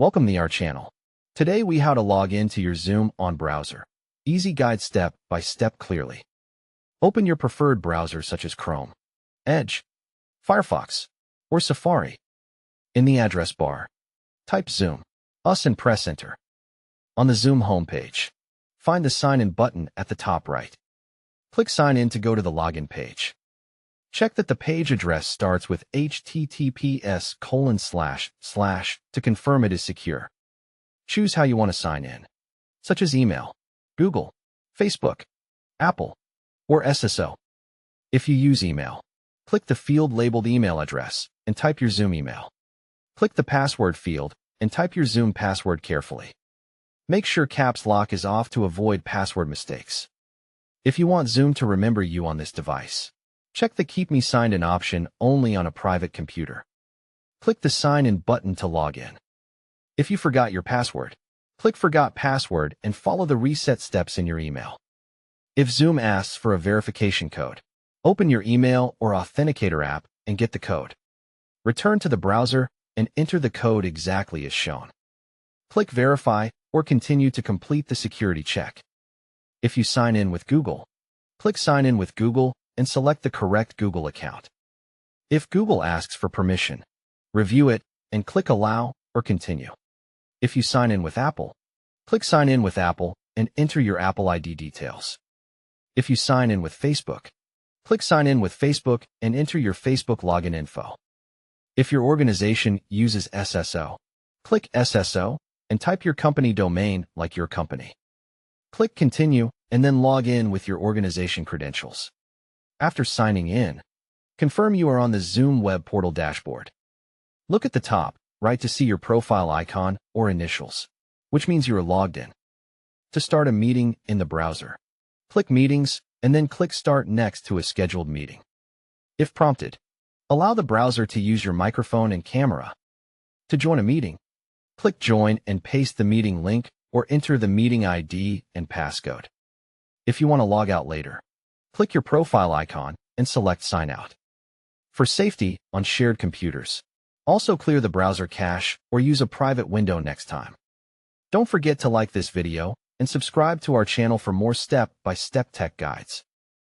Welcome to our channel. Today we how to log into your Zoom on browser. Easy guide step by step clearly. Open your preferred browser such as Chrome, Edge, Firefox, or Safari. In the address bar, type Zoom, US and press enter. On the Zoom homepage, find the sign in button at the top right. Click sign in to go to the login page. Check that the page address starts with https:// to confirm it is secure. Choose how you want to sign in, such as email, Google, Facebook, Apple, or SSO. If you use email, click the field labeled email address and type your Zoom email. Click the password field and type your Zoom password carefully. Make sure caps lock is off to avoid password mistakes. If you want Zoom to remember you on this device, check the Keep Me Signed In option only on a private computer. Click the Sign In button to log in. If you forgot your password, click Forgot Password and follow the reset steps in your email. If Zoom asks for a verification code, open your email or authenticator app and get the code. Return to the browser and enter the code exactly as shown. Click Verify or continue to complete the security check. If you sign in with Google, click Sign In with Google and select the correct Google account. If Google asks for permission, review it and click Allow or Continue. If you sign in with Apple, click Sign In with Apple and enter your Apple ID details. If you sign in with Facebook, click Sign In with Facebook and enter your Facebook login info. If your organization uses SSO, click SSO and type your company domain like your company. Click Continue and then log in with your organization credentials. After signing in, confirm you are on the Zoom web portal dashboard. Look at the top right to see your profile icon or initials, which means you are logged in. To start a meeting in the browser, click Meetings and then click Start next to a scheduled meeting. If prompted, allow the browser to use your microphone and camera. To join a meeting, click Join and paste the meeting link or enter the meeting ID and passcode. If you want to log out later, click your profile icon and select Sign Out. For safety on shared computers, also clear the browser cache or use a private window next time. Don't forget to like this video and subscribe to our channel for more step-by-step tech guides.